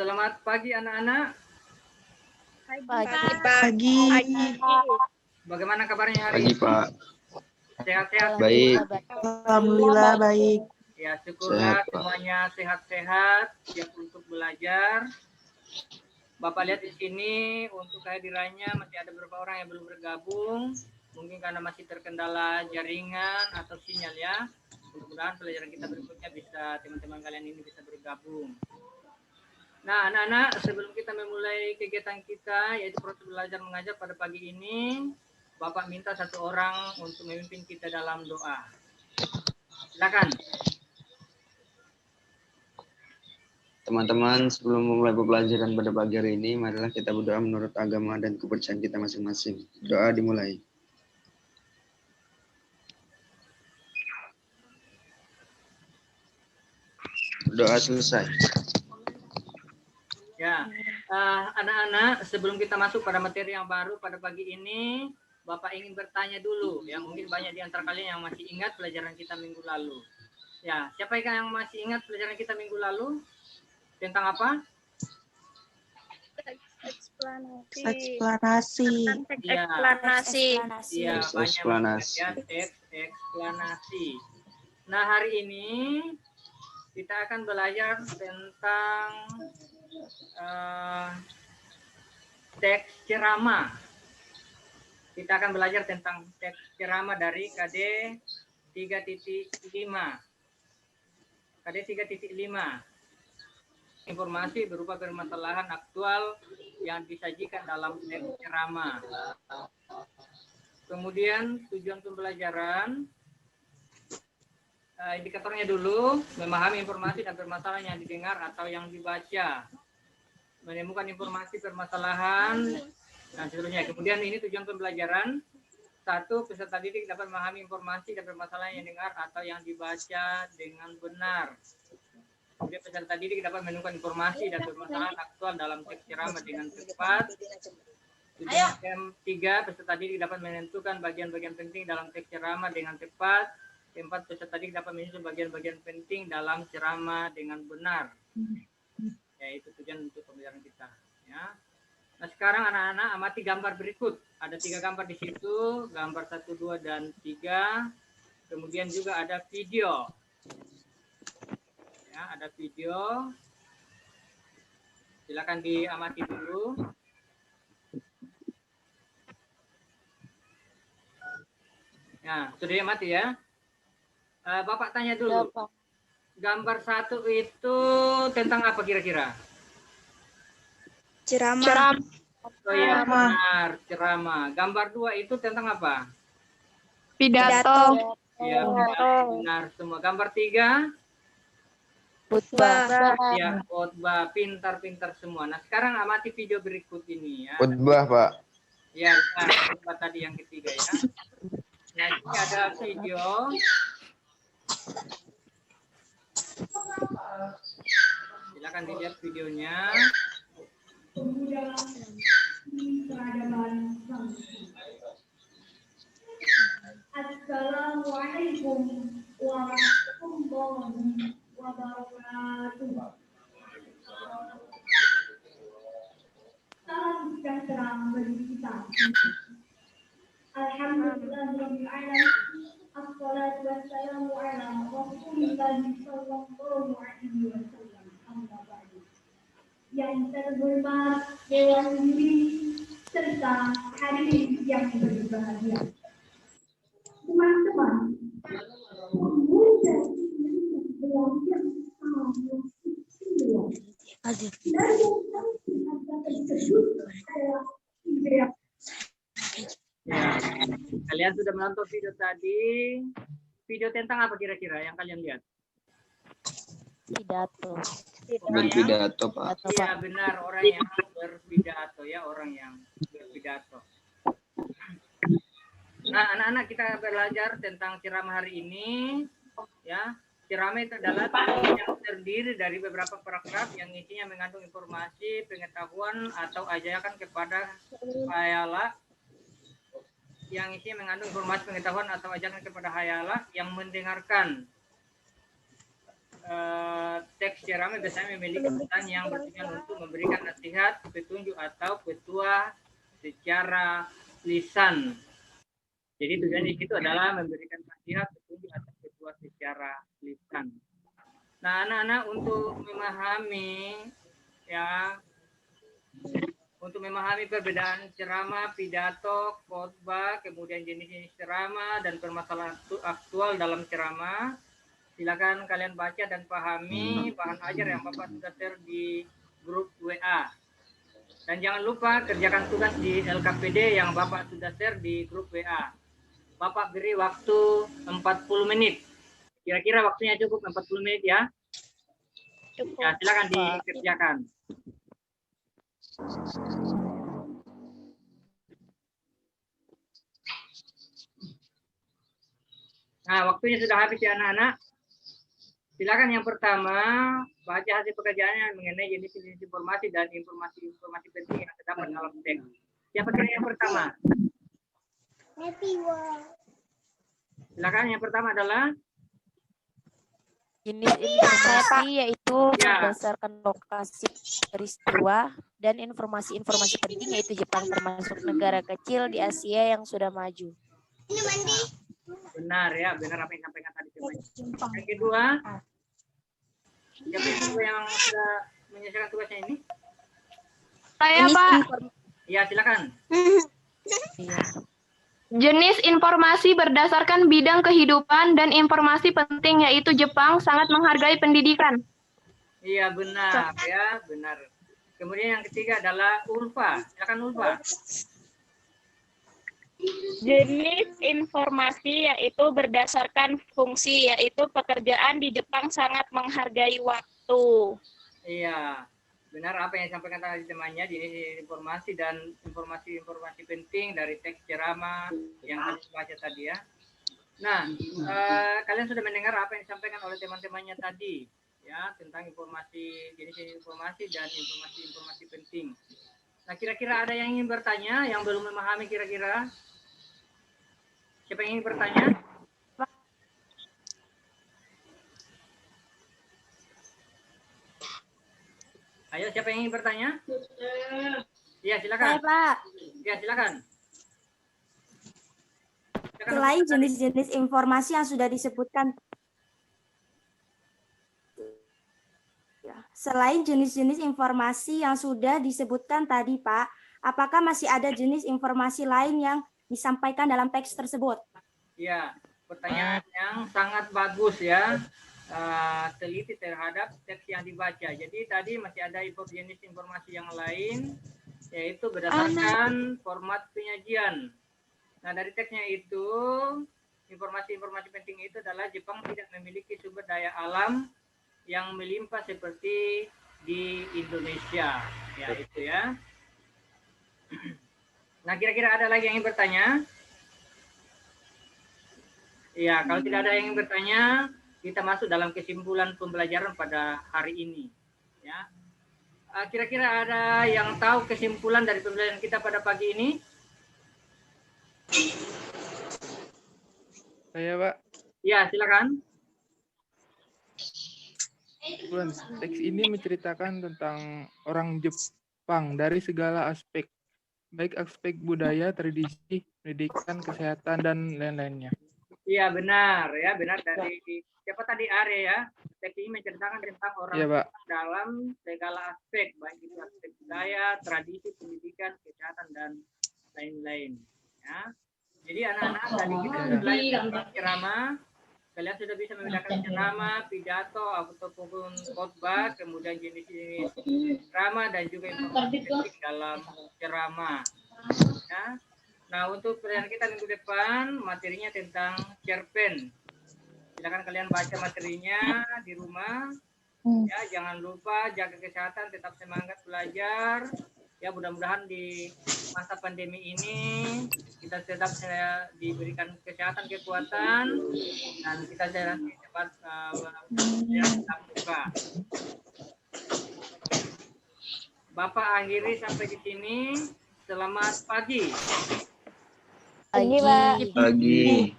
Selamat pagi anak-anak. Pagi. Bagaimana kabarnya hari Pagi, ini? Pak. Sehat-sehat? Baik. Alhamdulillah baik. Ya, syukurlah Sehat, Pak. semuanya sehat-sehat, siap untuk belajar. Bapak lihat di sini untuk kehadirannya masih ada beberapa orang yang belum bergabung. Mungkin karena masih terkendala jaringan atau sinyal ya. Mudah-mudahan pelajaran kita berikutnya bisa teman-teman kalian ini bisa bergabung. Nah, anak-anak, sebelum kita memulai kegiatan kita, yaitu proses belajar mengajar pada pagi ini, Bapak minta satu orang untuk memimpin kita dalam doa. Silakan. Teman-teman, sebelum memulai pembelajaran pada pagi hari ini, marilah kita berdoa menurut agama dan kepercayaan kita masing-masing. Doa dimulai. Doa selesai. Ya, anak-anak, sebelum kita masuk pada materi yang baru pada pagi ini, Bapak ingin bertanya dulu. Ya, mungkin banyak di antara kalian yang masih ingat pelajaran kita minggu lalu. Ya, siapa yang masih ingat pelajaran kita minggu lalu? Tentang apa? Eksplanasi. Iya, iya, banyak Eksplanasi. ya, teks eksplanasi. Nah, hari ini kita akan belajar tentang teks ceramah. Kita akan belajar tentang teks ceramah dari KD 3.5. KD 3.5. Informasi berupa permasalahan aktual yang disajikan dalam teks ceramah. Kemudian tujuan pembelajaran, indikatornya dulu, memahami informasi dan permasalahan yang didengar atau yang dibaca, menemukan informasi permasalahan dan seterusnya. Kemudian ini tujuan pembelajaran. 1. Peserta didik dapat memahami informasi dan permasalahan yang didengar atau yang dibaca dengan benar. Kemudian peserta didik dapat menemukan informasi dan permasalahan aktual dalam teks ceramah dengan cepat. Tujuan yang 3. Peserta didik dapat menentukan bagian-bagian penting dalam teks ceramah dengan cepat. 4. Peserta didik dapat menyusun bagian-bagian penting dalam ceramah dengan benar. Yaitu tujuan untuk pembelajaran kita. Ya. Nah, sekarang anak-anak amati gambar berikut. Ada 3 gambar di situ, gambar 1, 2, dan 3. Kemudian juga ada video. Ya, ada video. Silakan diamati dulu. Nah, sudah diamati ya. Bapak tanya dulu. Gambar 1 itu tentang apa kira-kira? Ceramah. Oh iya, benar, ceramah. Gambar 2 itu tentang apa? Pidato. Iya, benar semua. Gambar 3? Khutbah. Ya, khotbah. Pintar-pintar semua. Nah, sekarang amati video berikut ini ya. Khotbah, Pak. Ya, khotbah tadi yang ketiga ya. Nah, ini ada video. Silakan dilihat videonya. Assalamualaikum warahmatullahi wabarakatuh. Salam sejahtera bagi kita. Alhamdulillahirabbil alamin. Assalatu wassalamu ala Rasulillah sallallahu alaihi wasallam. Amma ba'du. Yang terhormat Dewan Juri serta hadirin yang berbahagia. Teman-teman, Kalian sudah menonton video tadi. Video tentang apa kira-kira yang kalian lihat? Pidato. Berpidato, Pak. Iya, benar, orang yang berpidato ya, orang yang berpidato. Nah, anak-anak, kita belajar tentang ceramah hari ini ya. Ceramah itu adalah yang terdiri dari beberapa paragraf yang isinya mengandung informasi, pengetahuan atau ajakan kepada khayalak, yang isinya mengandung informasi, pengetahuan atau ajakan kepada khayalak yang mendengarkan. teks ceramah biasanya memiliki pesan yang bertujuan untuk memberikan nasihat, petunjuk atau petua secara lisan. Jadi tujuan itu adalah memberikan nasihat, petunjuk atau petua secara lisan. Nah, anak-anak untuk memahami perbedaan ceramah, pidato, khotbah, kemudian jenis-jenis ceramah dan permasalahan aktual dalam ceramah, silakan kalian baca dan pahami bahan ajar yang Bapak sudah share di grup WA. Dan jangan lupa kerjakan tugas di LKPD yang Bapak sudah share di grup WA. Bapak beri waktu 40 menit. Kira-kira waktunya cukup 40 menit ya? Cukup. Ya, silakan dikerjakan. Nah, waktunya sudah habis ya anak-anak. Silakan yang pertama baca hasil pekerjaannya mengenai jenis-jenis informasi dan informasi penting yang terdapat dalam teks. Siapa kira yang pertama? Silakan yang pertama adalah Jenis informasi yaitu berdasarkan lokasi peristiwa dan informasi-informasi penting yaitu Jepang termasuk negara kecil di Asia yang sudah maju. benar ya, benar apa yang disampaikan tadi. Yang kedua, siapa yang sudah menyelesaikan tugasnya ini? Saya, Pak. Ya, silakan. Jenis informasi berdasarkan bidang kehidupan dan informasi penting yaitu Jepang sangat menghargai pendidikan. Iya, benar ya, benar. Kemudian yang ketiga adalah Ulfa. Silakan Ulfa. Jenis informasi yaitu berdasarkan fungsi, yaitu pekerjaan di Jepang sangat menghargai waktu. Iya, benar apa yang disampaikan tadi temannya, jenis informasi dan informasi penting dari teks ceramah yang tadi baca tadi ya. Nah, kalian sudah mendengar apa yang disampaikan oleh teman-temannya tadi ya tentang jenis informasi dan informasi penting. Nah, kira-kira ada yang ingin bertanya yang belum memahami kira-kira? Siapa yang ingin bertanya? Ayo, siapa yang ingin bertanya? Ya, silakan. Saya, Pak. Ya, silakan. Selain jenis-jenis informasi yang sudah disebutkan, tadi, Pak, apakah masih ada jenis informasi lain yang disampaikan dalam teks tersebut? Ya, pertanyaan yang sangat bagus ya. Teliti terhadap teks yang dibaca. Jadi tadi masih ada jenis informasi yang lain, yaitu berdasarkan format penyajian. Nah, dari teksnya itu, informasi-informasi penting itu adalah Jepang tidak memiliki sumber daya alam yang melimpah seperti di Indonesia. Ya, itu ya. Nah, kira-kira ada lagi yang ingin bertanya? Ya, kalau tidak ada yang ingin bertanya, kita masuk dalam kesimpulan pembelajaran pada hari ini. Ya, kira-kira ada yang tahu kesimpulan dari pembelajaran kita pada pagi ini? Saya, Pak. Ya, silakan. Teks ini menceritakan tentang orang Jepang dari segala aspek, baik aspek budaya, tradisi, pendidikan, kesehatan, dan lain-lainnya. Iya, benar ya, benar dari siapa tadi Are ya. Teks ini menceritakan tentang orang Jepang dalam segala aspek, baik itu aspek budaya, tradisi, pendidikan, kesehatan, dan lain-lain. Ya. Jadi anak-anak tadi kita belajar tentang ceramah, kalian sudah bisa membedakan ceramah, pidato, ataupun khotbah, kemudian jenis-jenis ceramah dan juga informasi penting dalam ceramah. Ya. Nah, untuk pelajaran kita minggu depan, materinya tentang cerpen. Silakan kalian baca materinya di rumah. Ya, jangan lupa jaga kesehatan, tetap semangat belajar. Ya, mudah-mudahan di masa pandemi ini kita tetap diberikan kesehatan, kekuatan, dan kita dapat tetap buka. Bapak akhiri sampai di sini. Selamat pagi. Pagi.